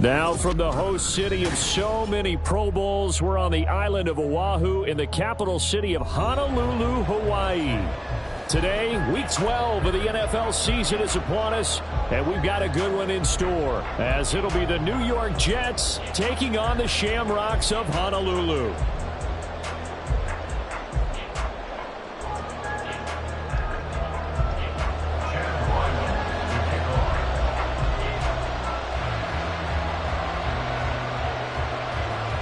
Now from the host city of so many Pro Bowls, we're on the island of Oahu in the capital city of Honolulu, Hawaii. Today, Week 12 of the NFL season is upon us, and we've got a good one in store, as it'll be the New York Jets taking on the Shamrocks of Honolulu.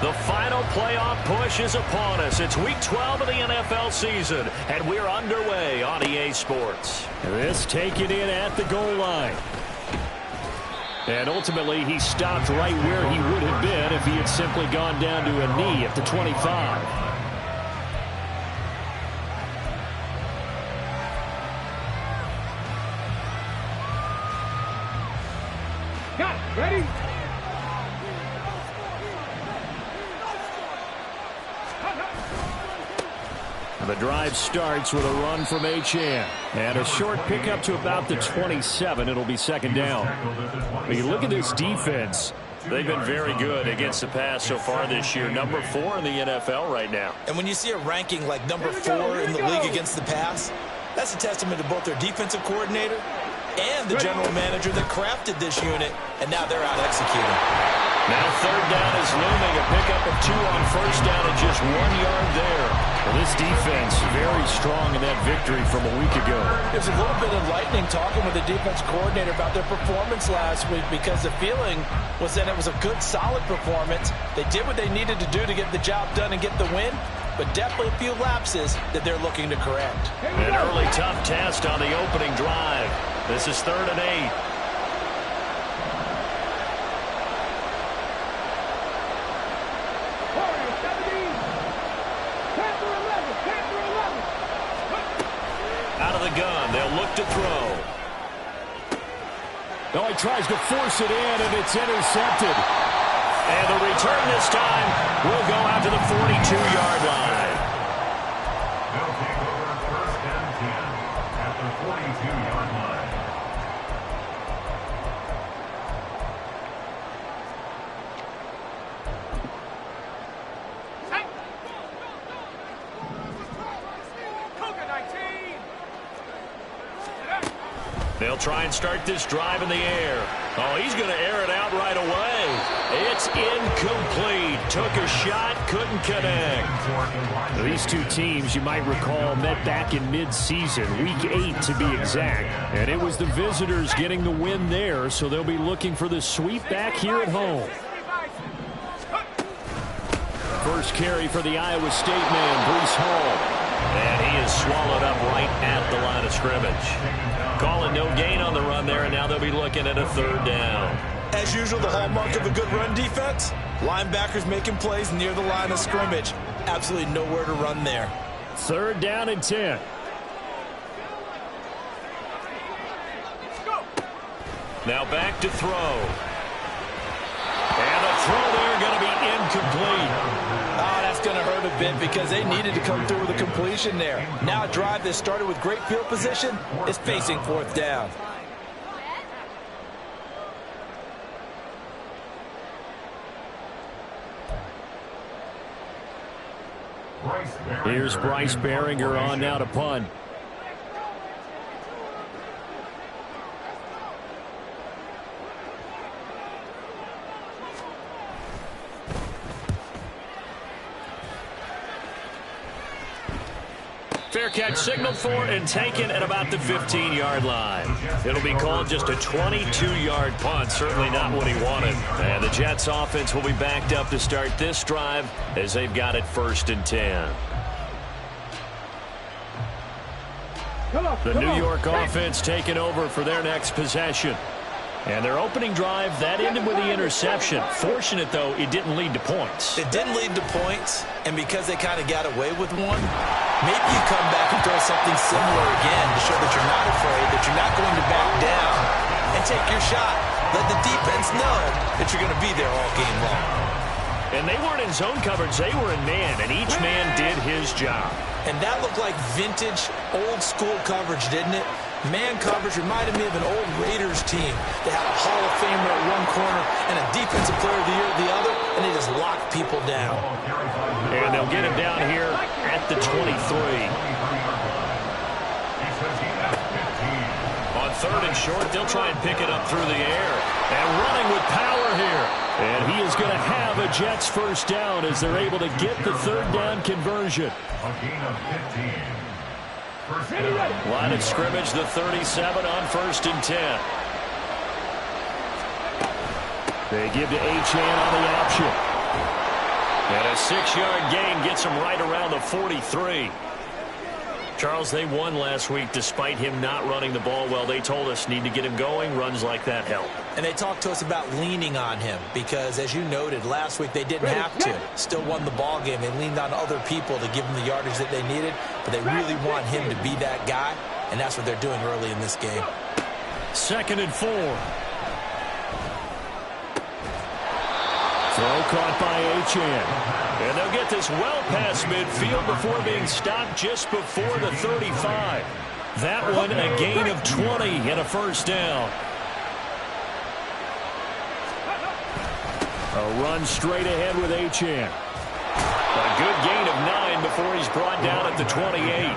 The final playoff push is upon us. It's Week 12 of the NFL season, and we're underway on EA Sports. This taken in at the goal line. And ultimately, he stopped right where he would have been if he had simply gone down to a knee at the 25. Ready? The drive starts with a run from Achane. And a short pickup to about the 27. It'll be second down. When you look at this defense, they've been very good against the pass so far this year. Number 4 in the NFL right now. And when you see a ranking like number 4 in the league against the pass, that's a testament to both their defensive coordinator and the general manager that crafted this unit, and now they're out executing. Now third down is looming. A pickup of 2 on first down and just 1 yard there. Well, this defense very strong in that victory from a week ago. It was a little bit enlightening talking with the defense coordinator about their performance last week, because the feeling was that it was a good, solid performance. They did what they needed to do to get the job done and get the win, but definitely a few lapses that they're looking to correct. An early tough test on the opening drive. This is 3rd and 8. Out of the gun, they'll look to throw. No, he tries to force it in, and it's intercepted. And the return this time will go out to the 42-yard line. They'll take over 1st and 10 at the 42-yard line. They'll try and start this drive in the air. Oh, he's going to air it out right away. It's incomplete. Took a shot, couldn't connect. These two teams, you might recall, met back in mid-season, Week 8 to be exact. And it was the visitors getting the win there, so they'll be looking for the sweep back here at home. First carry for the Iowa State man, Breece Hall. And he is swallowed up right at the line of scrimmage. Calling no gain on the run there, and now they'll be looking at a 3rd down. As usual, the hallmark of a good run defense, linebackers making plays near the line of scrimmage. Absolutely nowhere to run there. 3rd down and 10. Now back to throw. And the throw there going to be incomplete. Oh, that's going to hurt a bit, because they needed to come through with a completion there. Now a drive that started with great field position is facing 4th down. Here's Bryce Behringer on now to punt. Fair catch signaled for and taken at about the 15-yard line. It'll be called just a 22-yard punt. Certainly not what he wanted. And the Jets offense will be backed up to start this drive as they've got it 1st and 10. The New York offense taking over for their next possession. And their opening drive, that ended with the interception. Fortunate, though, it didn't lead to points. It didn't lead to points, and because they kind of got away with one, maybe you come back and throw something similar again to show that you're not afraid, that you're not going to back down, and take your shot. Let the defense know that you're going to be there all game long. And they weren't in zone coverage. They were in man, and each man did his job. And that looked like vintage, old-school coverage, didn't it? Man coverage reminded me of an old Raiders team. They had a Hall of Famer at one corner and a Defensive Player of the Year at the other, and they just locked people down. And they'll get him down here at the 23. On 3rd and short, they'll try and pick it up through the air. And running with power here. And he is going to have a Jets first down as they're able to get the 3rd down conversion. A gain of 15. Line of scrimmage, the 37 on 1st and 10. They give to Achane on the option. And a 6-yard gain gets him right around the 43. Charles, they won last week despite him not running the ball well. They told us need to get him going. Runs like that help. And they talked to us about leaning on him because, as you noted, last week they didn't have to. Still won the ball game. They leaned on other people to give them the yardage that they needed, but they really want him to be that guy, and that's what they're doing early in this game. 2nd and 4. Throw caught by Achane. And they'll get this well past midfield before being stopped just before the 35. That one a gain of 20 and a first down. A run straight ahead with Achane. A good gain of 9 before he's brought down at the 28.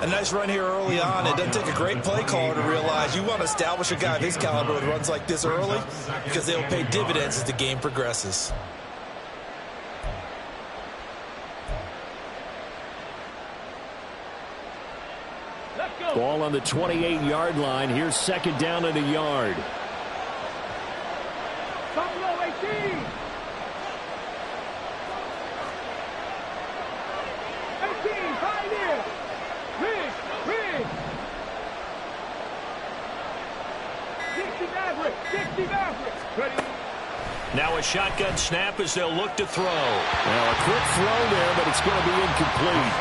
A nice run here early on. It doesn't take a great play caller to realize you want to establish a guy of his caliber with runs like this early because they'll pay dividends as the game progresses. Ball on the 28-yard line. Here's 2nd down and a yard. Buffalo 18. 18, pioneer. Ridge. 60 Maverick. Ready. Now a shotgun snap as they'll look to throw. Now a quick throw there, but it's going to be incomplete.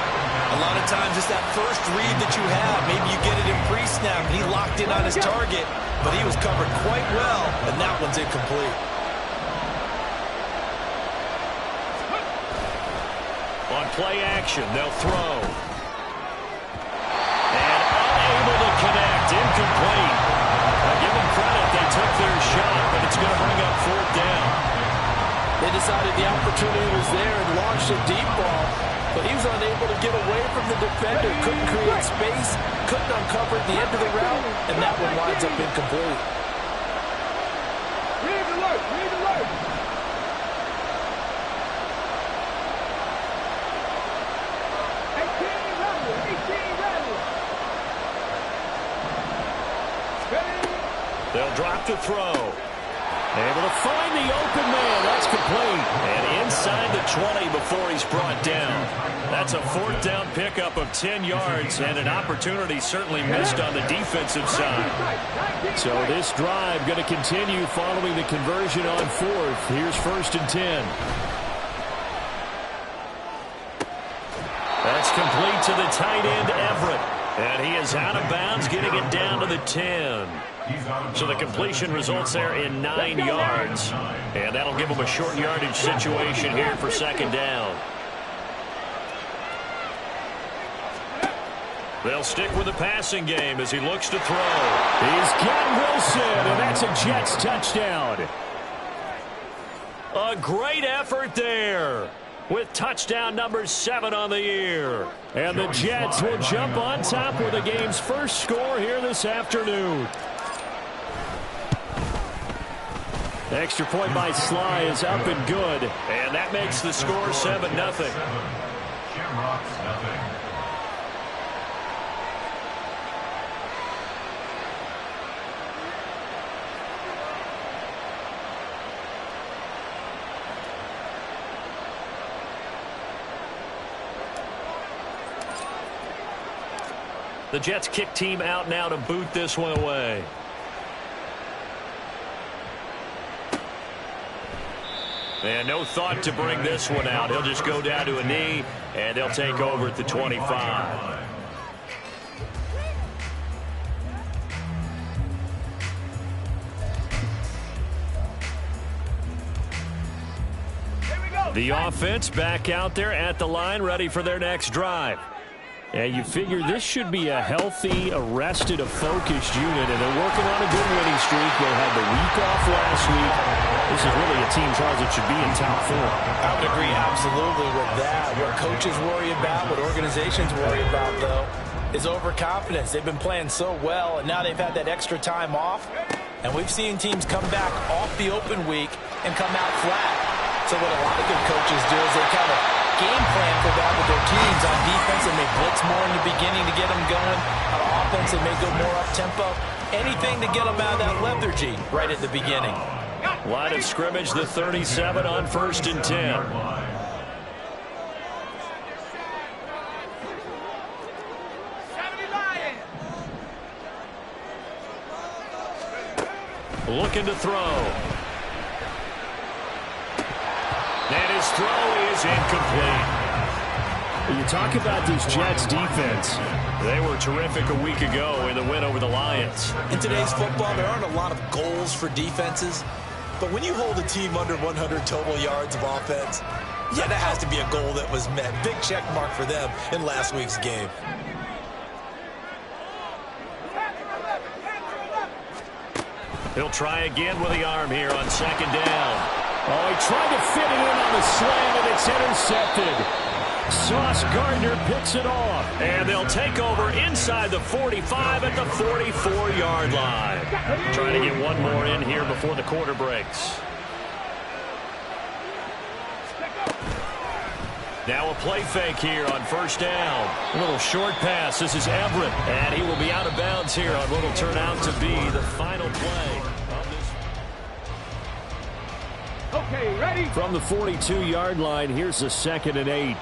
A lot of times it's that first read that you have. Maybe you get it in pre-snap, and he locked in on his target, but he was covered quite well, and that one's incomplete. On play action, they'll throw. And unable to connect, incomplete. Now give them credit, they took their shot, but it's going to bring up 4th down. They decided the opportunity was there and launched a deep ball, but he was unable to get away from the defender, couldn't create space, couldn't uncover at the end of the route, and that one winds up incomplete. Read alert. 18 Rebel. They'll drop to throw. Able to find the open man. That's complete. And inside the 20 before he's brought down. That's a 4th down pickup of 10 yards and an opportunity certainly missed on the defensive side. So this drive going to continue following the conversion on 4th. Here's 1st and 10. That's complete to the tight end, Everett. And he is out of bounds, getting it down to the 10. So the completion results there in 9 yards. And that'll give him a short yardage situation here for 2nd down. They'll stick with the passing game as he looks to throw. He's got Wilson, and that's a Jets touchdown. A great effort there, with touchdown number 7 on the year. And the Jets will jump on top with the game's first score here this afternoon. The extra point by Sly is up and good. And that makes the score 7-0. Shamrocks nothing. The Jets kick team out now to boot this one away. And no thought to bring this one out. He'll just go down to a knee, and they'll take over at the 25. The offense back out there at the line, ready for their next drive. And you figure this should be a healthy, arrested, a focused unit, and they're working on a good winning streak. They had the week off last week. This is really a team, Charles, that should be in top 4. I would agree absolutely with that. What coaches worry about, what organizations worry about, though, is overconfidence. They've been playing so well, and now they've had that extra time off. And we've seen teams come back off the open week and come out flat. So what a lot of good coaches do is they kind of game plan for that with their teams. On defense, they may blitz more in the beginning to get them going. On offense, they may go more up-tempo. Anything to get them out of that lethargy right at the beginning. Line of scrimmage, the 37 on 1st and 10. Looking to throw. And his throw is incomplete. You talk about this Jets defense. They were terrific a week ago in the win over the Lions. In today's football, there aren't a lot of goals for defenses. But when you hold a team under 100 total yards of offense, yeah, that has to be a goal that was met. Big check mark for them in last week's game. He'll try again with the arm here on 2nd down. Oh, he tried to fit it in on the slant, and it's intercepted. Sauce Gardner picks it off. And they'll take over inside the 45 at the 44-yard line. Trying to get one more in here before the quarter breaks. Now a play fake here on 1st down. A little short pass. This is Everett. And he will be out of bounds here on what will turn out to be the final play. Okay, ready? From the 42-yard line, here's a 2nd and 8.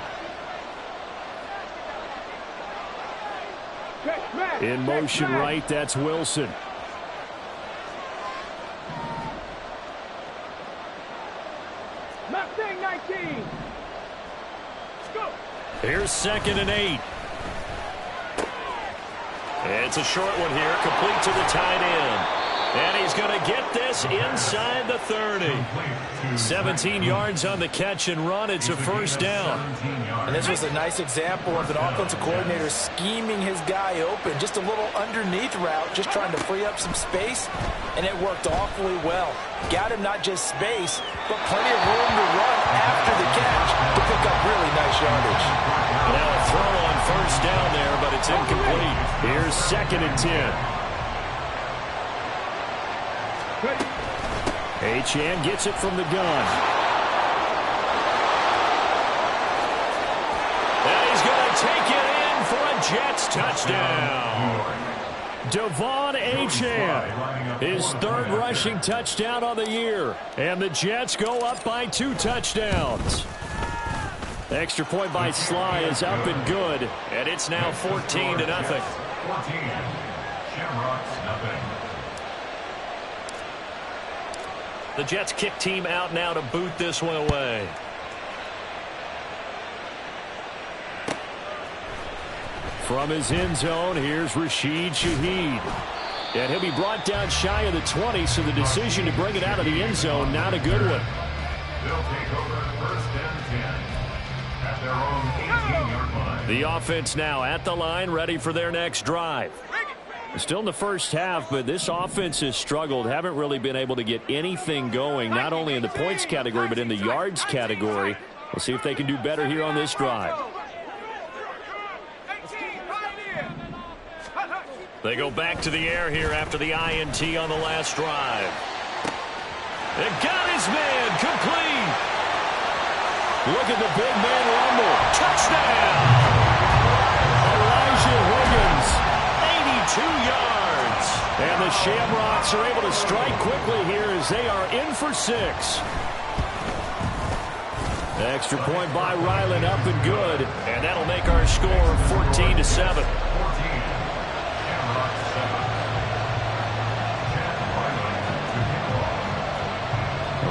In motion right, that's Wilson. Mustang 19. Go. Here's 2nd and 8. It's a short one here, complete to the tight end. And he's going to get this inside the 30. 17 yards on the catch and run. It's a 1st down. And this was a nice example of an offensive coordinator scheming his guy open. Just a little underneath route, just trying to free up some space. And it worked awfully well. Got him not just space, but plenty of room to run after the catch to pick up really nice yardage. Now a throw on 1st down there, but it's incomplete. Here's 2nd and 10. Achane gets it from the gun. And he's going to take it in for a Jets touchdown. Devon Achane, his 3rd rushing touchdown on the year. And the Jets go up by 2 touchdowns. Extra point by Sly is up and good. And it's now 14-0. 14. Shamrocks, nothing. The Jets kick team out now to boot this one away. From his end zone, here's Rashid Shaheed. And he'll be brought down shy of the 20, so the decision to bring it out of the end zone, not a good one. They'll take over 1st and 10 at their own 18-yard line. The offense now at the line, ready for their next drive. Still in the first half, but this offense has struggled. Haven't really been able to get anything going, not only in the points category, but in the yards category. We'll see if they can do better here on this drive. They go back to the air here after the INT on the last drive. They got his man complete. Look at the big man rumble. Touchdown! Elijah Williams. 82 yards. And the Shamrocks are able to strike quickly here as they are in for 6. Extra point by Ryland, up and good. And that'll make our score 14-7.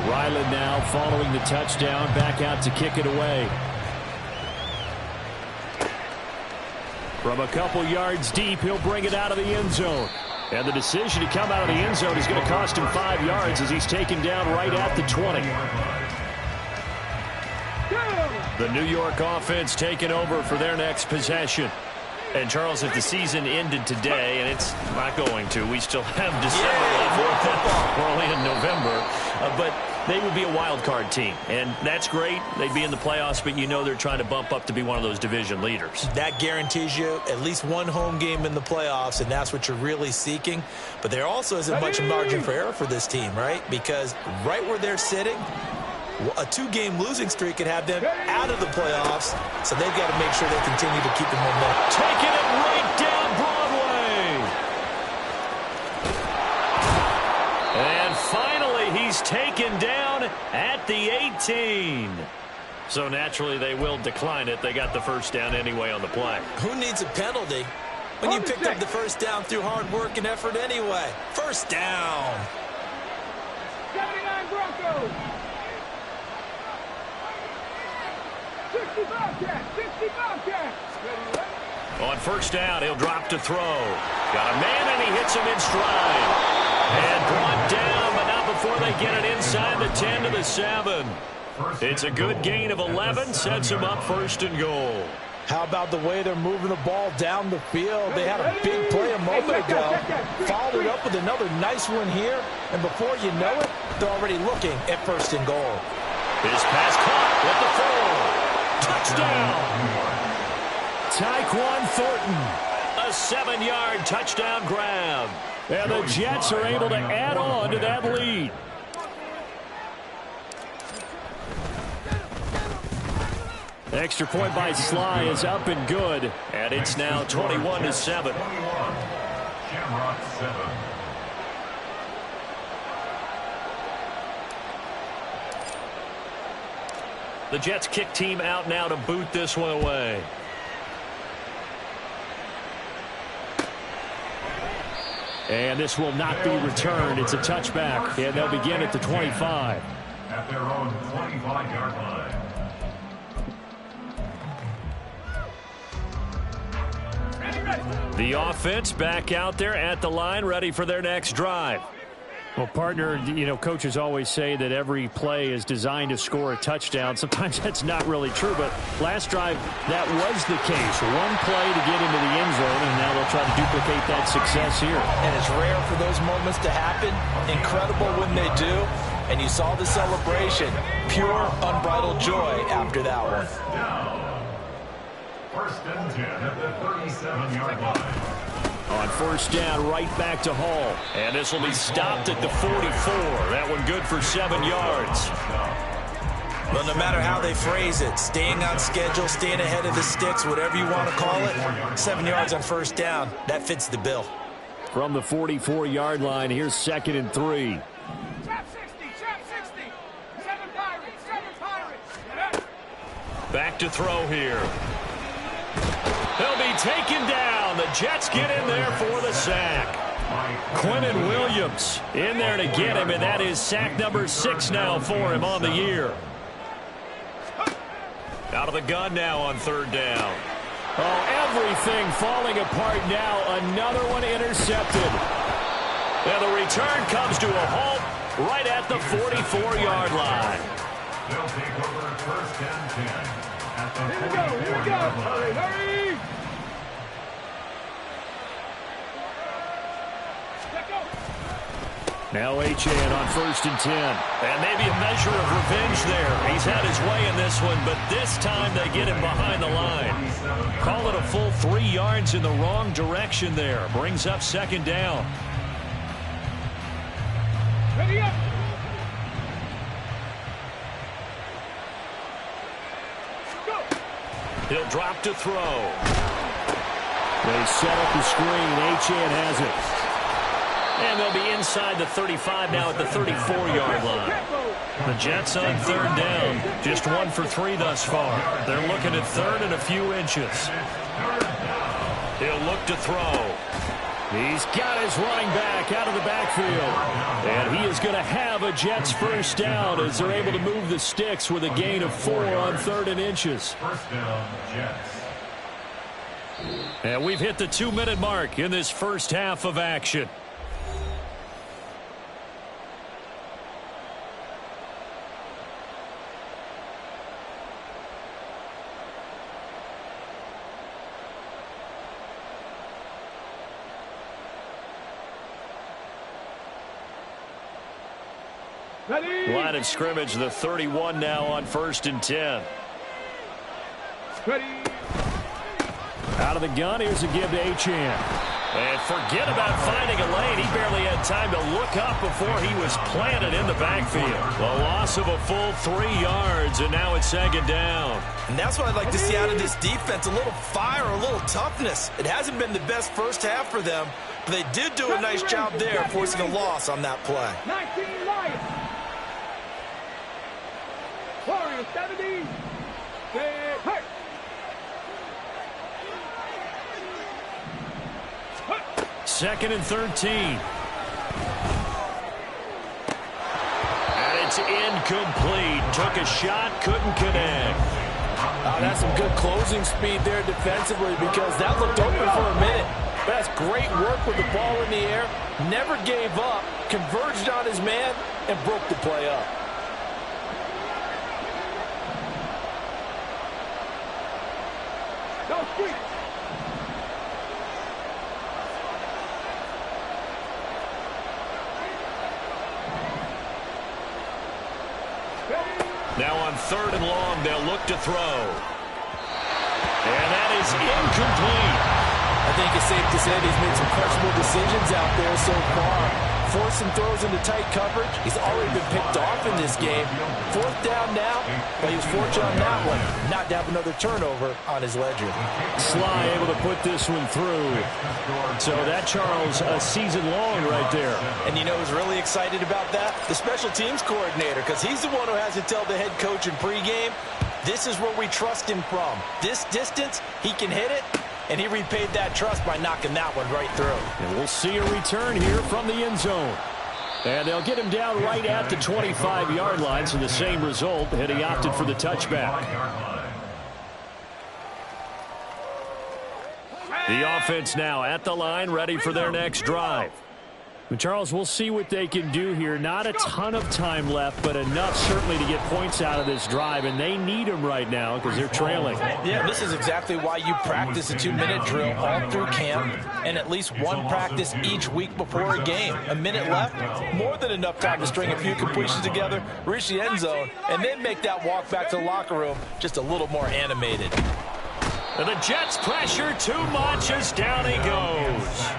Ryland now following the touchdown, back out to kick it away. From a couple yards deep, he'll bring it out of the end zone. And the decision to come out of the end zone is going to cost him 5 yards as he's taken down right at the 20. The New York offense taking over for their next possession. And, Charles, if the season ended today, and it's not going to, we still have December left. We're only in November. But they would be a wild card team, and that's great. They'd be in the playoffs, but you know they're trying to bump up to be one of those division leaders. That guarantees you at least one home game in the playoffs, and that's what you're really seeking. But there also isn't much margin for error for this team, right? Because right where they're sitting, a 2-game losing streak could have them out of the playoffs, so they've got to make sure they continue to keep the momentum. Taking it right down Broadway. And finally, he's taken down at the 18. So naturally, they will decline it. They got the first down anyway on the play. Who needs a penalty when you picked up the first down through hard work and effort anyway? First down. 79 Broncos. 60 Bobcats. 60 Bobcats. On first down, he'll drop to throw. Got a man, and he hits him in stride. And brought down, but not before they get it inside the 10 to the 7. It's a good gain of 11, sets him up 1st and goal. How about the way they're moving the ball down the field? They had a big play a moment ago, followed it up with another nice one here, and before you know it, they're already looking at 1st and goal. His pass caught with the throw. Touchdown! Tyquan Thornton. A 7-yard touchdown grab. And the Jets are able to add on to that lead. Extra point by Sly is up and good. And it's now 21-7. Shamrock 7. The Jets kick team out now to boot this one away. And this will not be returned. It's a touchback, and they'll begin at the 25. At their own 25-yard line. The offense back out there at the line, ready for their next drive. Well, partner, you know, coaches always say that every play is designed to score a touchdown. Sometimes that's not really true, but last drive, that was the case. One play to get into the end zone, and now they'll try to duplicate that success here. And it's rare for those moments to happen. Incredible when they do. And you saw the celebration. Pure, unbridled joy after that one. First and 10 at the 37-yard line. On first down, right back to Hall. And this will be stopped at the 44. That one good for 7 yards. Well, no matter how they phrase it, staying on schedule, staying ahead of the sticks, whatever you want to call it, 7 yards on first down, that fits the bill. From the 44-yard line, here's 2nd and 3. Trap 60. Trap 60. 7 Pirates. 7 Pirates. Back to throw here. He'll be taken down. The Jets get in there for the sack. Quentin Williams in there to get him, and that is sack number 6 now for him on the year. Out of the gun now on 3rd down. Oh, everything falling apart now. Another one intercepted. And the return comes to a halt right at the 44-yard line. They'll take over 1st and 10 at the 44-yard line. Hurry. Now Achane on 1st and 10. And maybe a measure of revenge there. He's had his way in this one, but this time they get him behind the line. Call it a full 3 yards in the wrong direction there. Brings up 2nd down. Ready up. Go. He'll drop to throw. They set up the screen. Achane has it. And they'll be inside the 35 now at the 34-yard line. The Jets on 3rd down. Just 1 for 3 thus far. They're looking at 3rd and a few inches. He'll look to throw. He's got his running back out of the backfield. And he is going to have a Jets first down as they're able to move the sticks with a gain of 4 on 3rd and inches. First down, Jets. And we've hit the 2-minute mark in this first half of action. Ready. Line of scrimmage, the 31 now on 1st and 10. Ready. Out of the gun, here's a give to Achane. And forget about finding a lane. He barely had time to look up before he was planted in the backfield. A loss of a full 3 yards, and now it's 2nd down. And that's what I'd like to see out of this defense, a little fire, a little toughness. It hasn't been the best first half for them, but they did do a nice job there, forcing a loss on that play. 19 Lions. Warriors 70. Hey. 2nd and 13. And it's incomplete. Took a shot, couldn't connect. That's some good closing speed there defensively because that looked open for a minute. But that's great work with the ball in the air. Never gave up, converged on his man, and broke the play up. No sweep. Now on 3rd and long, they'll look to throw. And that is incomplete. I think it's safe to say that he's made some questionable decisions out there so far. Forced some throws into tight coverage. He's already been picked off in this game. 4th down now, but he was fortunate on that one not to have another turnover on his ledger. Sly able to put this one through. So that, Charles, a season long right there. And you know who's really excited about that? The special teams coordinator, because he's the one who has to tell the head coach in pregame, this is where we trust him from. This distance, he can hit it. And he repaid that trust by knocking that one right through. And we'll see a return here from the end zone. And they'll get him down right at the 25-yard line, so the same result, and he opted for the touchback. The offense now at the line, ready for their next drive. But Charles, we'll see what they can do here. Not a ton of time left, but enough certainly to get points out of this drive, and they need them right now because they're trailing. Yeah, this is exactly why you practice a 2-minute drill all through camp and at least one practice each week before a game. A minute left, more than enough time to string a few completions together, reach the end zone, and then make that walk back to the locker room just a little more animated. And the Jets pressure too much as down he goes.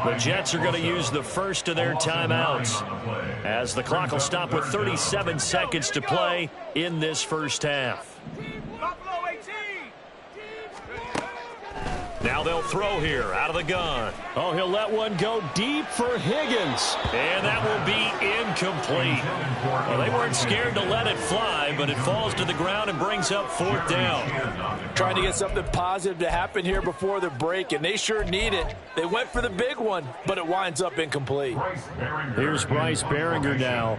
The Jets are going to use the first of their timeouts as the clock will stop with 37 seconds to play in this first half. Buffalo 18. Now they'll throw here out of the gun. Oh, he'll let one go deep for Higgins. And that will be incomplete. Well, they weren't scared to let it fly, but it falls to the ground and brings up 4th down. Trying to get something positive to happen here before the break, and they sure need it. They went for the big one, but it winds up incomplete. Here's Bryce Behringer now.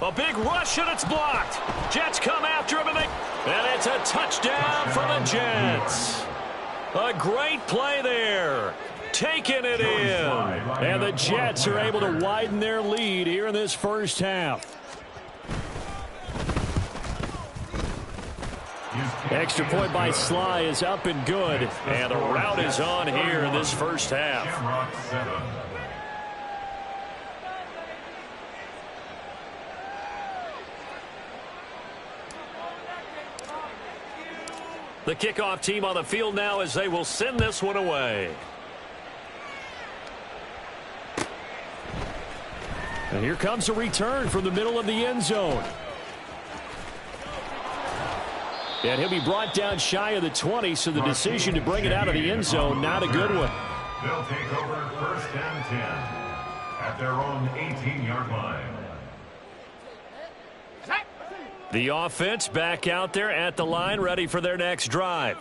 A big rush, and it's blocked. Jets come after him, and it's a touchdown for the Jets. A great play there. Taking it in. And the Jets are able to widen their lead here in this first half. Extra point by Sly is up and good. And the route is on here in this first half. The kickoff team on the field now as they will send this one away. And here comes a return from the middle of the end zone. And he'll be brought down shy of the 20, so the decision to bring it out of the end zone, not a good one. They'll take over 1st and 10 at their own 18-yard line. The offense back out there at the line, ready for their next drive.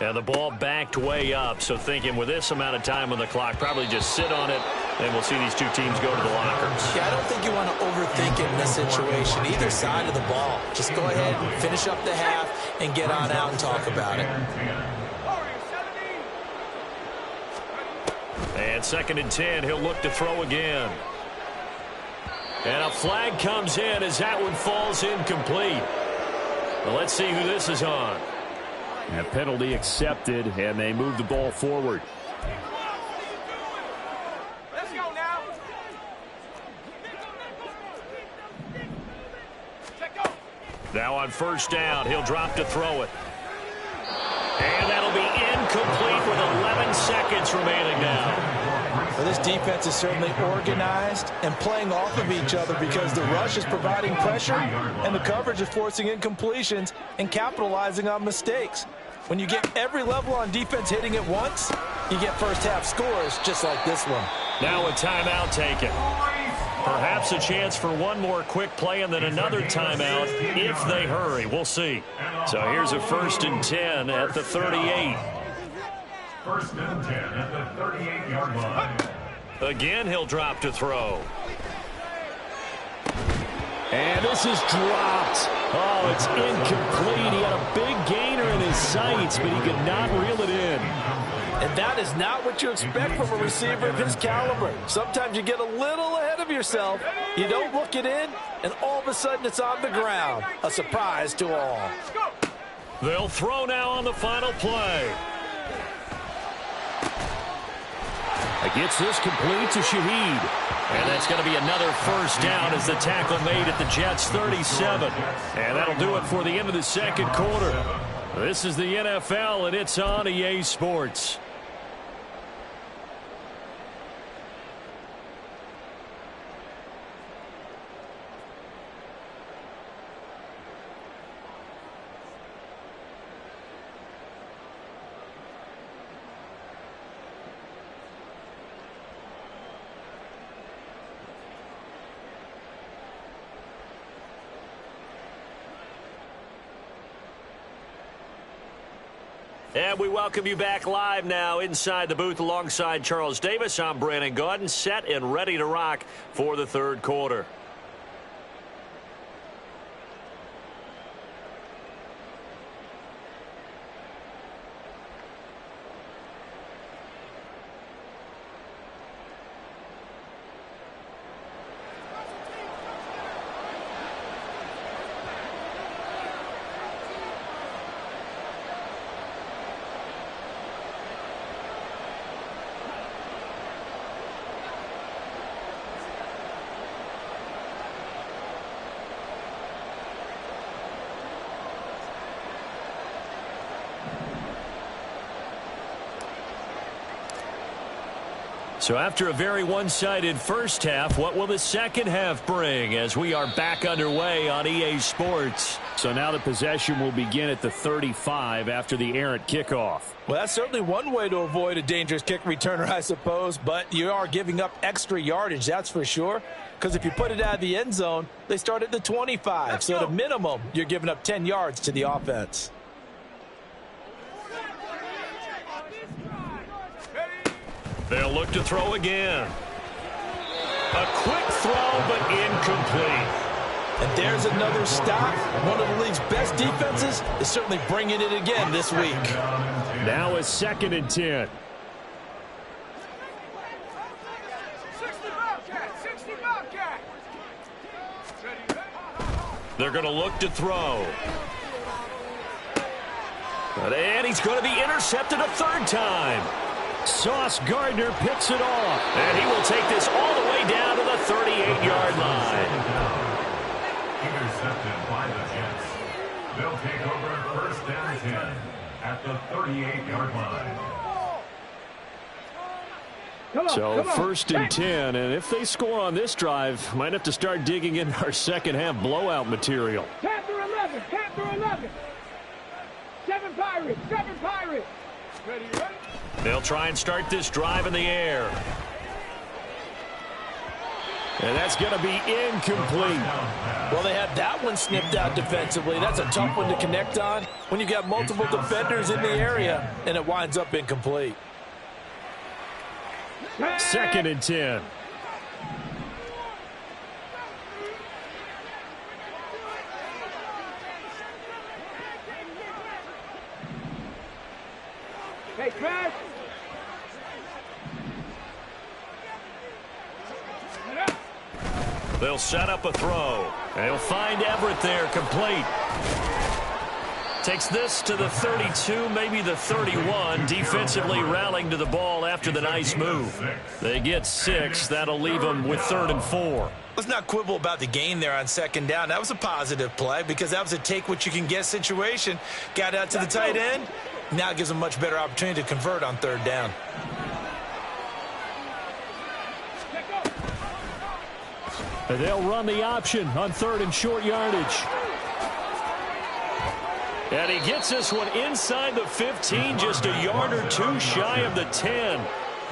And the ball backed way up, so thinking with this amount of time on the clock, probably just sit on it, and we'll see these two teams go to the lockers. Yeah, I don't think you want to overthink it in this situation, either side of the ball. Just go ahead and finish up the half and get on out and talk about it. And 2nd and 10, he'll look to throw again. And a flag comes in as that one falls incomplete. Well, let's see who this is on. A penalty accepted, and they move the ball forward. Now on first down, he'll drop to throw it. And that'll be incomplete with 11 seconds remaining now. Well, this defense is certainly organized and playing off of each other because the rush is providing pressure and the coverage is forcing incompletions and capitalizing on mistakes. When you get every level on defense hitting at once, you get first half scores just like this one. Now a timeout taken. Perhaps a chance for one more quick play and then another timeout if they hurry. We'll see. So here's a 1st and 10 at the 38. 1st and 10 at the 38-yard line. Again, he'll drop to throw. And this is dropped. Oh, it's incomplete. He had a big gainer in his sights, but he could not reel it in. And that is not what you expect from a receiver of his caliber. Sometimes you get a little ahead of yourself. You don't look it in, and all of a sudden it's on the ground. A surprise to all. They'll throw now on the final play. It gets this complete to Shaheed. And that's going to be another first down as the tackle made at the Jets' 37. And that'll do it for the end of the second quarter. This is the NFL, and it's on EA Sports. And we welcome you back live now inside the booth alongside Charles Davis. I'm Brandon Gaudin, set and ready to rock for the third quarter. So after a very one-sided first half, what will the second half bring as we are back underway on EA Sports? So now the possession will begin at the 35 after the errant kickoff. Well, that's certainly one way to avoid a dangerous kick returner, I suppose, but you are giving up extra yardage, that's for sure, because if you put it out of the end zone, they start at the 25. So at a minimum, you're giving up 10 yards to the offense. They'll look to throw again. A quick throw, but incomplete. And there's another stop. One of the league's best defenses is certainly bringing it again this week. Now a 2nd and 10. 60 Bobcat, 60 Bobcat. They're going to look to throw. And he's going to be intercepted a third time. Sauce Gardner picks it off. And he will take this all the way down to the 38-yard line. Intercepted by the Jets. They'll take over 1st and 10 at the 38-yard line. So 1st and 10, and if they score on this drive, might have to start digging in our second half blowout material. Panther 11, Panther 11. 7 Pirates, 7 Pirates. Ready, ready? They'll try and start this drive in the air. And that's going to be incomplete. Well, they had that one snipped out defensively. That's a tough one to connect on when you've got multiple defenders in the area, and it winds up incomplete. 2nd and 10. Hey, Chris. They'll set up a throw. And he'll find Everett there, complete. Takes this to the 32, maybe the 31. Defensively rallying to the ball after the nice move. They get 6. That'll leave them with 3rd and 4. Let's not quibble about the gain there on 2nd down. That was a positive play because that was a take-what-you-can-get situation. Got out to the tight end. Now it gives them a much better opportunity to convert on 3rd down. And they'll run the option on 3rd and short yardage. And he gets this one inside the 15, just a yard or 2 shy of the 10.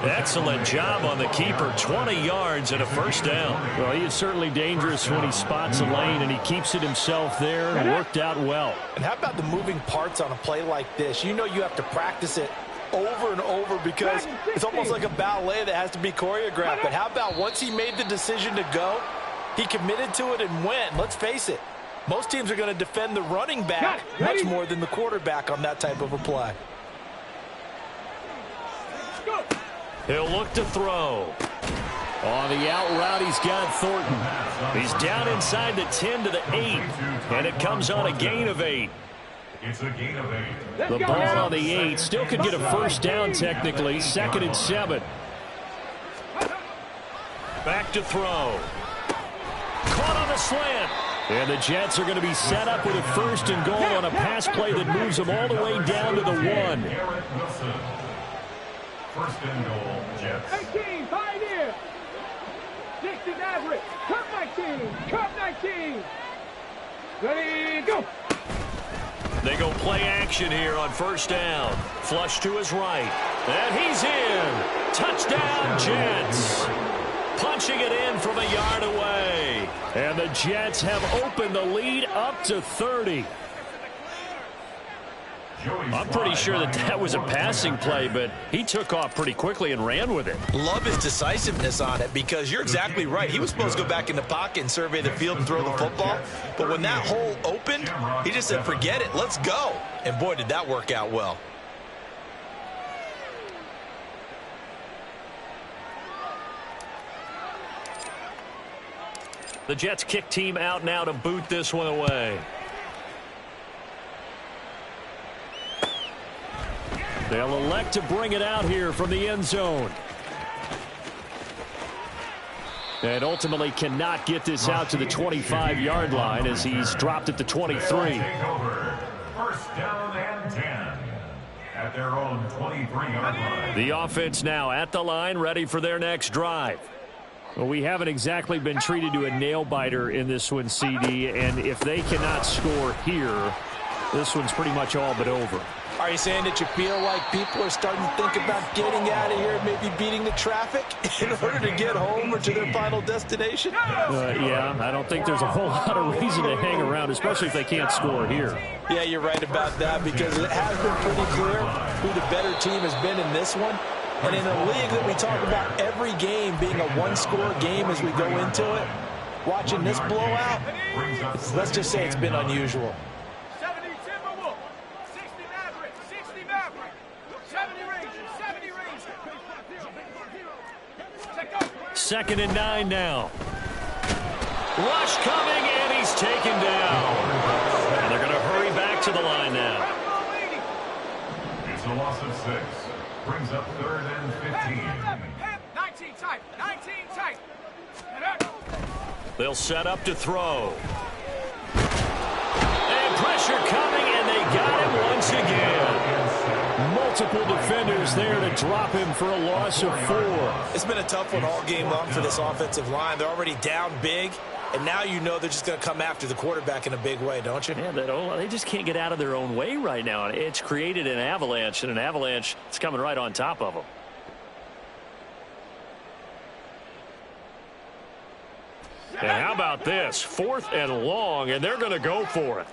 Excellent job on the keeper, 20 yards and a 1st down. Well, he is certainly dangerous when he spots a lane, and he keeps it himself there. Worked out well. And how about the moving parts on a play like this? You know you have to practice it over and over because it's almost like a ballet that has to be choreographed. But how about once he made the decision to go, he committed to it and went. Let's face it, most teams are going to defend the running back much more than the quarterback on that type of a play. He'll look to throw. On the out route, he's got Thornton. He's down inside the 10 to the 8, and it comes on a gain of 8. It's a gain of 8. The ball on the 8 still could get a 1st down technically. 2nd and 7. Back to throw. Caught on a slant. And the Jets are going to be set up with a 1st and goal on a pass play that moves them all the way down to the 1. 1st and goal, Jets. 18, Pioneer. 60 Maverick. Cup 19. Cup 19. Ready, go. They go play action here on 1st down. Flush to his right. And he's in. Touchdown, Jets. Punching it in from a yard away. And the Jets have opened the lead up to 30. I'm pretty sure that was a passing play, but he took off pretty quickly and ran with it. Love his decisiveness on it because you're exactly right. He was supposed to go back in the pocket and survey the field and throw the football. But when that hole opened, he just said, forget it, let's go. And boy, did that work out well. The Jets kick team out now to boot this one away. They'll elect to bring it out here from the end zone. And ultimately cannot get this out to the 25-yard line as he's dropped at the 23. 1st down and 10 at their own 23-yard line. The offense now at the line, ready for their next drive. Well, we haven't exactly been treated to a nail-biter in this one, CD, and if they cannot score here, this one's pretty much all but over. Are you saying that you feel like people are starting to think about getting out of here, maybe beating the traffic in order to get home or to their final destination? Yeah, I don't think there's a whole lot of reason to hang around, especially if they can't score here. Yeah, you're right about that because it has been pretty clear who the better team has been in this one. And in a league that we talk about every game being a one-score game as we go into it, watching this blowout, let's just say it's been unusual. 70 Timberwolves. 60 Maverick. 60 Maverick. 70 Rangers. 70 Rangers. 2nd and 9 now. Rush coming, and he's taken down. And they're going to hurry back to the line now. It's a loss of 6. Brings up 3rd and 15. 19 tight. 19 tight. They'll set up to throw. And pressure coming, and they got him once again. Multiple defenders there to drop him for a loss of 4. It's been a tough one all game long for this offensive line. They're already down big, and now you know they're just going to come after the quarterback in a big way, don't you? Yeah, they just can't get out of their own way right now. It's created an avalanche, and an avalanche is coming right on top of them. And how about this? 4th and long, and they're going to go for it.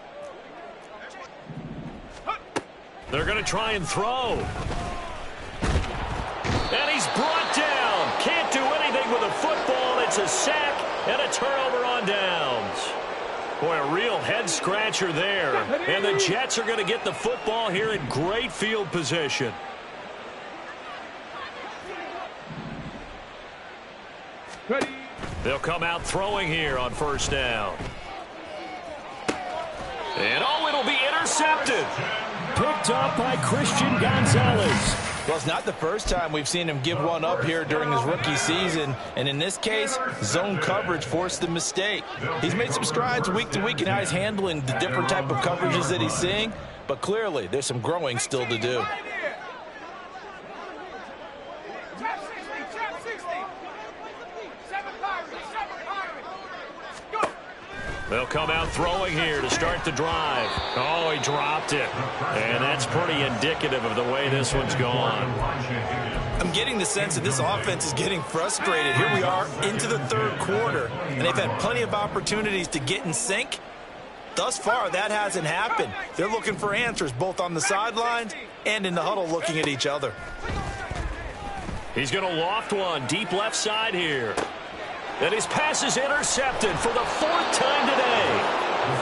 They're going to try and throw. And he's brought down. Can't do anything with a football. It's a sack and a turnover on downs. Boy, a real head-scratcher there. And the Jets are going to get the football here in great field position. Ready. They'll come out throwing here on 1st down. And, oh, it'll be intercepted. intercepted. Picked up by Christian Gonzalez. Well, it's not the first time we've seen him give one up here during his rookie season. And in this case, zone coverage forced the mistake. He's made some strides week to week in how he's handling the different type of coverages that he's seeing. But clearly, there's some growing still to do. They'll come out throwing here to start the drive. Oh, he dropped it. And that's pretty indicative of the way this one's gone. I'm getting the sense that this offense is getting frustrated. Here we are into the third quarter, and they've had plenty of opportunities to get in sync. Thus far, that hasn't happened. They're looking for answers both on the sidelines and in the huddle looking at each other. He's going to loft one deep left side here. And his pass is intercepted for the fourth time today.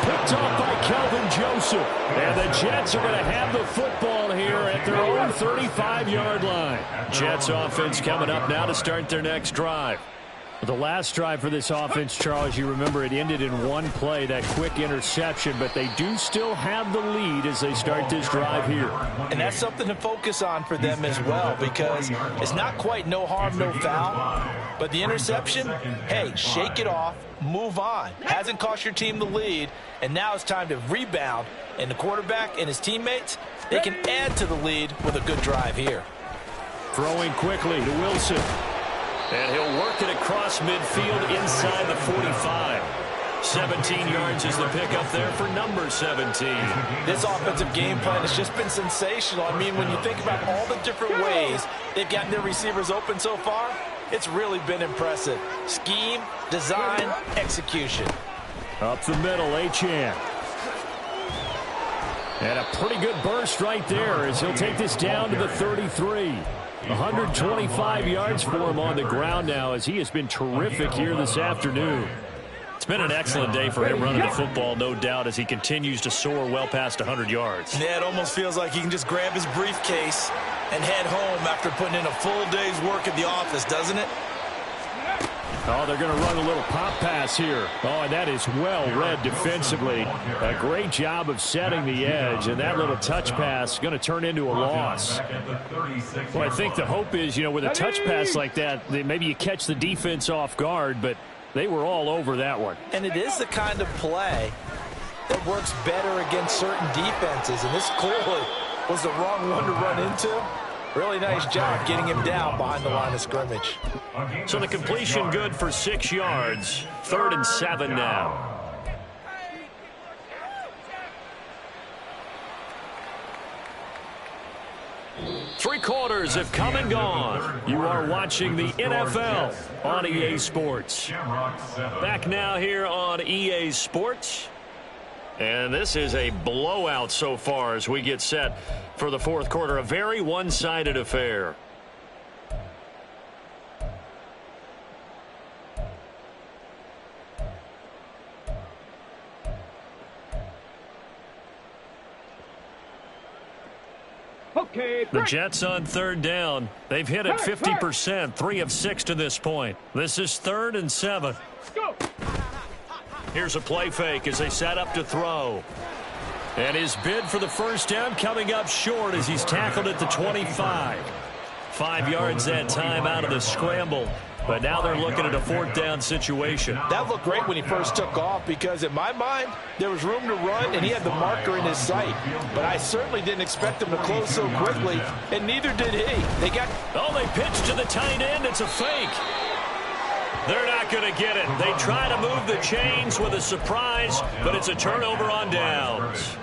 Picked off by Kelvin Joseph. And the Jets are going to have the football here at their own 35-yard line. Jets offense coming up now to start their next drive. The last drive for this offense, Charles, you remember it ended in one play, that quick interception, but they do still have the lead as they start this drive here. And that's something to focus on for them as well, because it's not quite no harm, no foul, but the interception, hey, shake it off, move on. Hasn't cost your team the lead, and now it's time to rebound, and the quarterback and his teammates, they can add to the lead with a good drive here. Throwing quickly to Wilson. And he'll work it across midfield inside the 45. 17 yards is the pickup there for number 17. This offensive game plan has just been sensational. I mean, when you think about all the different ways they've gotten their receivers open so far, it's really been impressive. Scheme, design, execution. Up the middle, Achane. And a pretty good burst right there as he'll take this down to the 33. 125 yards for him on the ground now as he has been terrific here this afternoon. It's been an excellent day for him running the football, no doubt, as he continues to soar well past 100 yards. Yeah, it almost feels like he can just grab his briefcase and head home after putting in a full day's work at the office, doesn't it? Oh, they're going to run a little pop pass here. Oh, and that is well read defensively. A great job of setting the edge, and that little touch pass is going to turn into a loss. Well, I think the hope is, you know, with a touch pass like that, maybe you catch the defense off guard, but they were all over that one. And it is the kind of play that works better against certain defenses, and this clearly was the wrong one to run into. Really nice job getting him down behind the line of scrimmage. So the completion good for 6 yards. 3rd and 7 now. Three quarters have come and gone. You are watching the NFL on EA Sports. Back now here on EA Sports. And this is a blowout so far as we get set for the fourth quarter. A very one-sided affair. Okay, the Jets on 3rd down. They've hit it 50%, 3 of 6 to this point. This is 3rd and 7. Go. Here's a play fake as they set up to throw. And his bid for the first down coming up short as he's tackled at the 25. 5 yards that time out of the scramble. But now they're looking at a 4th down situation. That looked great when he first took off because in my mind, there was room to run and he had the marker in his sight. But I certainly didn't expect him to close so quickly, and neither did he. They pitched to the tight end. It's a fake. They're not going to get it. They try to move the chains with a surprise, but it's a turnover on downs.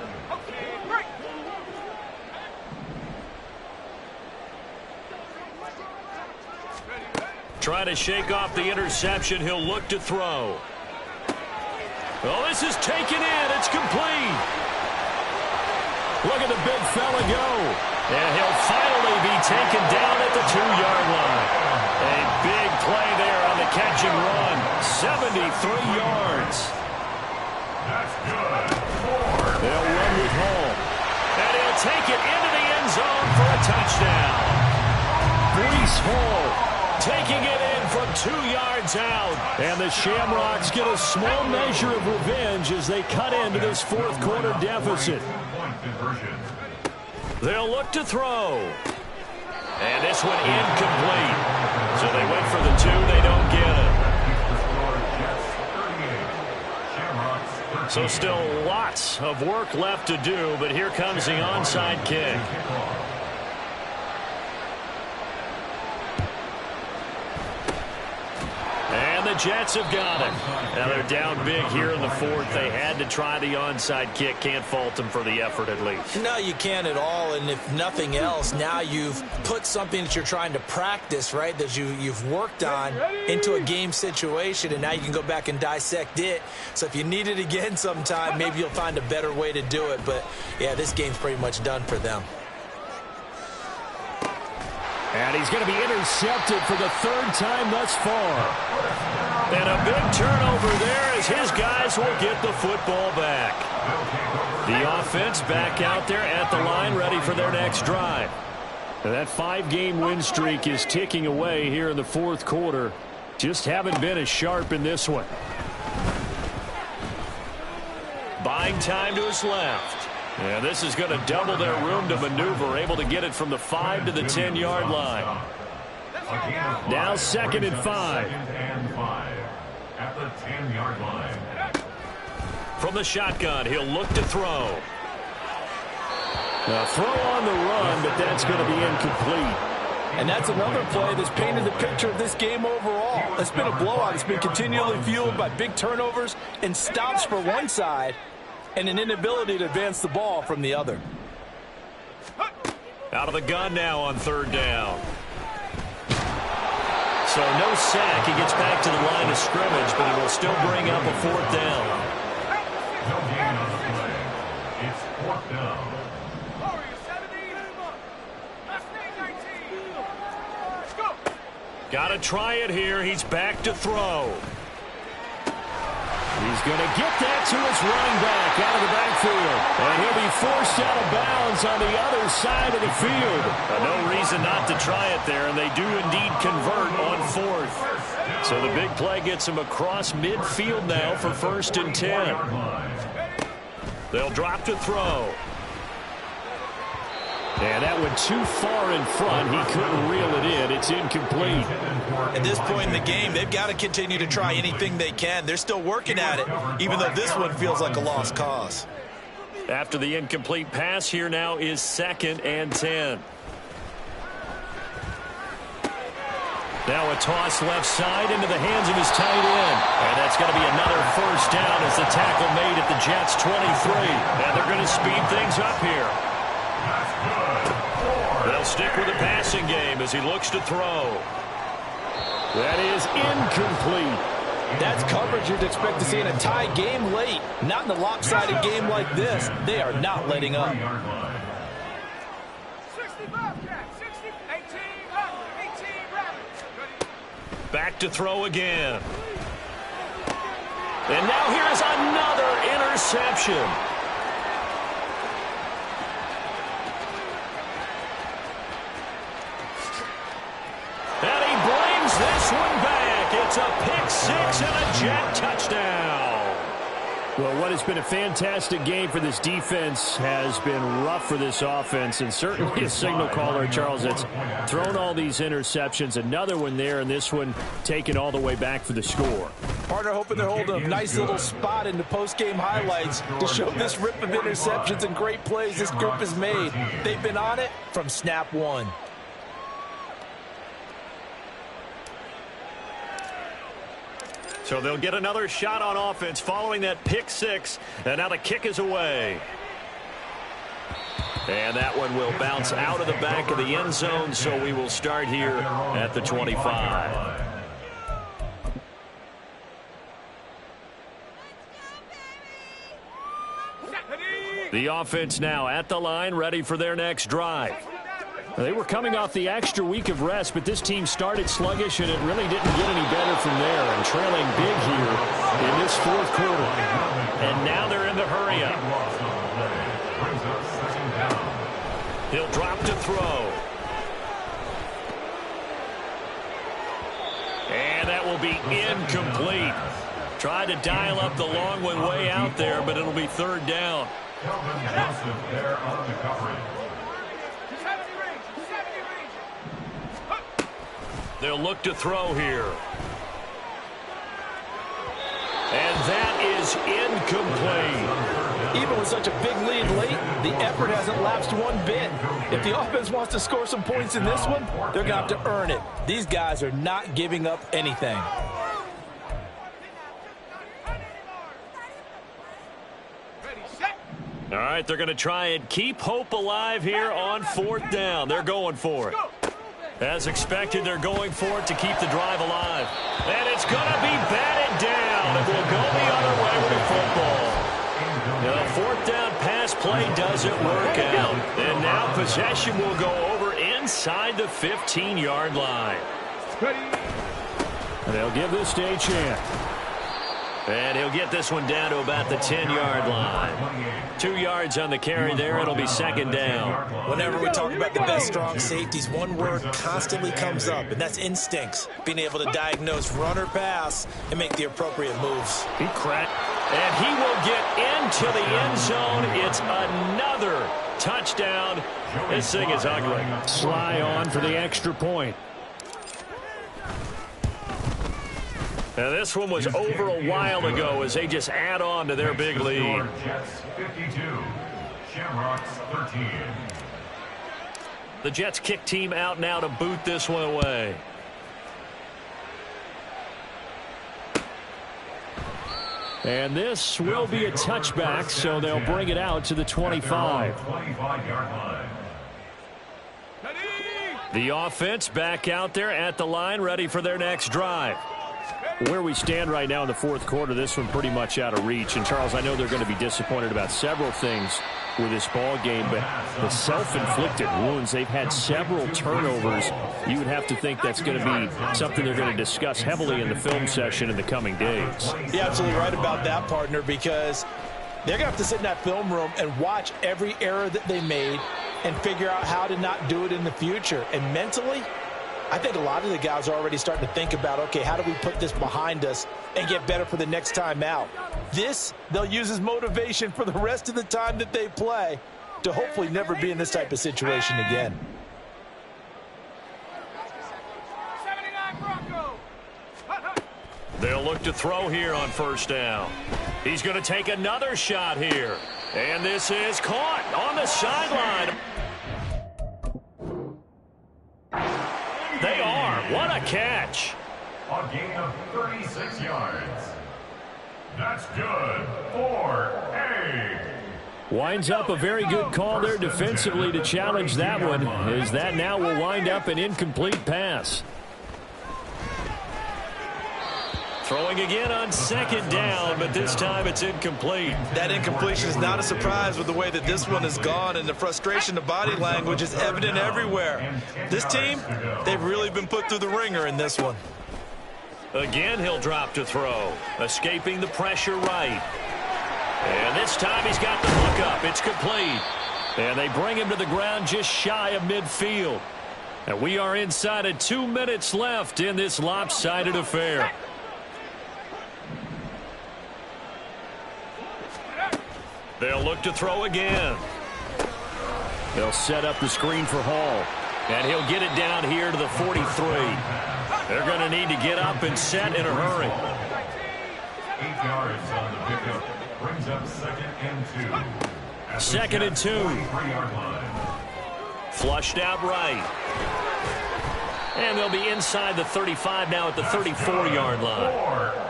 Trying to shake off the interception. He'll look to throw. Oh, this is taken in. It's complete. Look at the big fella go. And he'll finally be taken down at the 2-yard line. A big play there on the catch and run. 73 yards. That's good. They'll run with home. And he'll take it into the end zone for a touchdown. Breece Hall taking it in from 2 yards out. And the Shamrocks get a small measure of revenge as they cut into this fourth quarter deficit. They'll look to throw. And this one incomplete. So they went for the 2. They don't get it. So still lots of work left to do, but here comes the onside kick. And the Jets have got it. Now they're down big here in the fourth. They had to try the onside kick. Can't fault them for the effort at least. No, you can't at all. And if nothing else, now you've put something that you're trying to practice, right, that you've worked on into a game situation, and now you can go back and dissect it. So if you need it again sometime, maybe you'll find a better way to do it. But, yeah, this game's pretty much done for them. And he's going to be intercepted for the 3rd time thus far. And a big turnover there as his guys will get the football back. The offense back out there at the line, ready for their next drive. And that 5-game win streak is ticking away here in the fourth quarter. Just haven't been as sharp in this one. Buying time to his left. And this is going to double their room to maneuver, able to get it from the 5 to the 10-yard line. Now 2nd and 5. At the 10-yard line. From the shotgun, he'll look to throw. Now throw on the run, but that's going to be incomplete. And that's another play that's painted the picture of this game overall. It's been a blowout. It's been continually fueled by big turnovers and stops for one side, and an inability to advance the ball from the other. Out of the gun now on 3rd down. So no sack. He gets back to the line of scrimmage, but he will still bring up a 4th down. No gain on the play. It's 4th down. Got to try it here. He's back to throw. He's going to get that to his running back out of the backfield. And he'll be forced out of bounds on the other side of the field. No reason not to try it there, and they do indeed convert on 4th. So the big play gets him across midfield now for 1st and 10. They'll drop to throw. And that went too far in front. He couldn't reel it in. It's incomplete. At this point in the game, they've got to continue to try anything they can. They're still working at it, even though this one feels like a lost cause. After the incomplete pass, here now is 2nd and 10. Now a toss left side into the hands of his tight end. And that's going to be another 1st down as the tackle made at the Jets' 23. And they're going to speed things up here. They'll stick with the passing game as he looks to throw. That is incomplete. That's coverage you'd expect to see in a tie game late. Not in a lopsided game like this. They are not letting up. 65 Jack, 60, 18 Rabbit. Back to throw again. And now here's another interception. And he brings this one back. It's a pick-6 and a Jet touchdown. Well, what has been a fantastic game for this defense has been rough for this offense, and certainly a signal caller, Charles, that's thrown all these interceptions. Another one there, and this one taken all the way back for the score. Partner hoping they're holding a nice little spot in the post-game highlights to show this rip of interceptions and great plays this group has made. They've been on it from snap one. So they'll get another shot on offense following that pick-6, and now the kick is away. And that one will bounce out of the back of the end zone, so we will start here at the 25. The offense now at the line, ready for their next drive. They were coming off the extra week of rest, but this team started sluggish, and it really didn't get any better from there, and trailing big here in this fourth quarter. And now they're in the hurry-up. He'll drop to throw. will be incomplete. Tried to dial up the long one way out there, but it'll be third down. Kelvin Joseph there on the coverage. They'll look to throw here. And that is incomplete. Even with such a big lead late, the effort hasn't lapsed one bit. If the offense wants to score some points in this one, they're going to have to earn it. These guys are not giving up anything. All right, they're going to try and keep hope alive here on fourth down. They're going for it. As expected, they're going for it to keep the drive alive. And it's going to be batted down. It will go the other way with the football. The fourth down pass play doesn't work out. And now possession will go over inside the 15-yard line. And they'll give this a chance. And he'll get this one down to about the 10-yard line. 2 yards on the carry there. It'll be second down. Whenever we talk about the best strong safeties, one word constantly comes up, and that's instincts. Being able to diagnose run or pass and make the appropriate moves. He cracked. And he will get into the end zone. It's another touchdown. This thing is ugly. Sly on for the extra point. Now, this one was over a while ago as they just add on to their big lead. Jets 52, Shamrocks 13. The Jets kick team out now to boot this one away. And this will be a touchback, so they'll bring it out to the 25. 25-yard line. The offense back out there at the line, ready for their next drive. Where we stand right now in the fourth quarter, this one pretty much out of reach. And, Charles, I know they're going to be disappointed about several things with this ball game, but the self-inflicted wounds, they've had several turnovers. You would have to think that's going to be something they're going to discuss heavily in the film session in the coming days. You're absolutely right about that, partner, because they're going to have to sit in that film room and watch every error that they made and figure out how to not do it in the future. And mentally, I think a lot of the guys are already starting to think about, okay, how do we put this behind us and get better for the next time out? This, they'll use as motivation for the rest of the time that they play to hopefully never be in this type of situation again. 79 Bronco. They'll look to throw here on first down. He's going to take another shot here. And this is caught on the sideline. They are. What a catch. A gain of 36 yards. That's good for A. Winds up a very good call there defensively to challenge that one, as that now will wind up an incomplete pass. Throwing again on second down, but this time it's incomplete. That incompletion is not a surprise with the way that this one has gone, and the frustration of body language is evident everywhere. This team, they've really been put through the ringer in this one. Again, he'll drop to throw, escaping the pressure right. And this time he's got the hook up. It's complete. And they bring him to the ground just shy of midfield. And we are inside of 2 minutes left in this lopsided affair. They'll look to throw again. They'll set up the screen for Hall. And he'll get it down here to the 43. They're going to need to get up and set in a hurry. 8 yards on the pickup. Brings up second and 2. Second and 2. 43-yard line. Flushed out right. And they'll be inside the 35 now at the 34-yard line.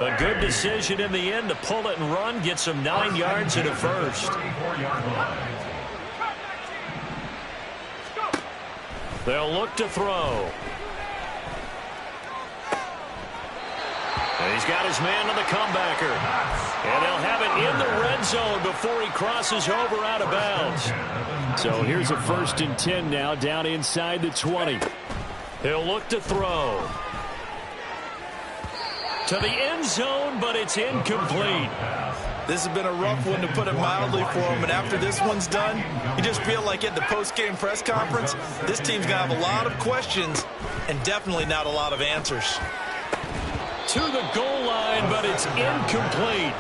A good decision in the end to pull it and run, get some 9 yards in a first. 34-yard line. They'll look to throw. And he's got his man on the comebacker. And they'll have it in the red zone before he crosses over out of bounds. So here's a 1st and 10 now down inside the 20. He'll look to throw. To the end zone, but it's incomplete. This has been a rough one, to put it mildly, for him. And after this one's done, you just feel like at the post-game press conference, this team's going to have a lot of questions and definitely not a lot of answers. 2 to the goal line, but it's incomplete.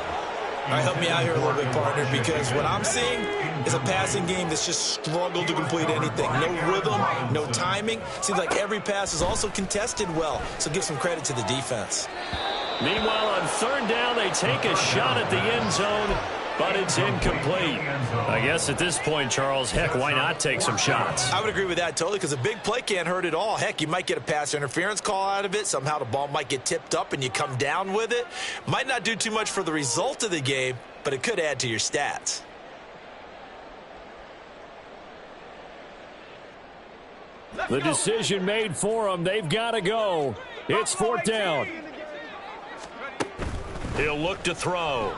All right, help me out here a little bit, partner, because what I'm seeing is a passing game that's just struggled to complete anything. No rhythm, no timing. Seems like every pass is also contested well, so give some credit to the defense. Meanwhile, on third down, they take a shot at the end zone, but it's incomplete. I guess at this point, Charles, heck, why not take some shots? I would agree with that totally, because a big play can't hurt at all. Heck, you might get a pass interference call out of it. Somehow the ball might get tipped up and you come down with it. Might not do too much for the result of the game, but it could add to your stats. The decision made for them. They've got to go. It's fourth down. He'll look to throw.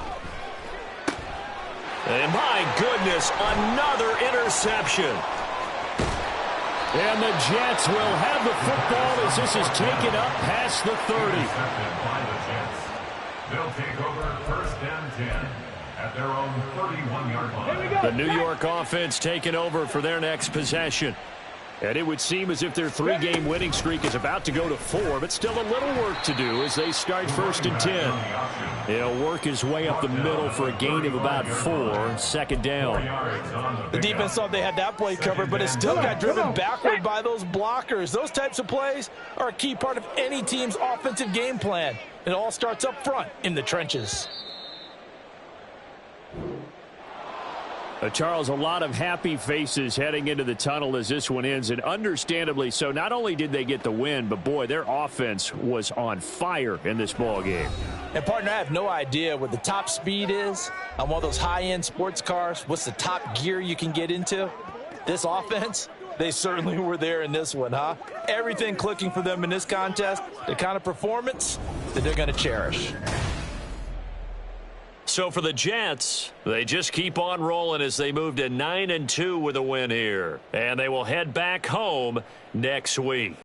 And my goodness, another interception. And the Jets will have the football as this is taken up past the 30. They'll take over first and 10 at their own 31-yard line. The New York offense taking over for their next possession. And it would seem as if their three-game winning streak is about to go to 4, but still a little work to do as they start first and 10. He'll work his way up the middle for a gain of about 4, second down. The defense thought they had that play covered, but it still got driven backward by those blockers. Those types of plays are a key part of any team's offensive game plan. It all starts up front in the trenches. Charles, a lot of happy faces heading into the tunnel as this one ends, and understandably so. Not only did they get the win, but, boy, their offense was on fire in this ball game. And, partner, I have no idea what the top speed is on one of those high-end sports cars. What's the top gear you can get into? This offense, they certainly were there in this one, huh? Everything clicking for them in this contest, the kind of performance that they're going to cherish. So for the Jets, they just keep on rolling as they move to 9-2 with a win here. And they will head back home next week.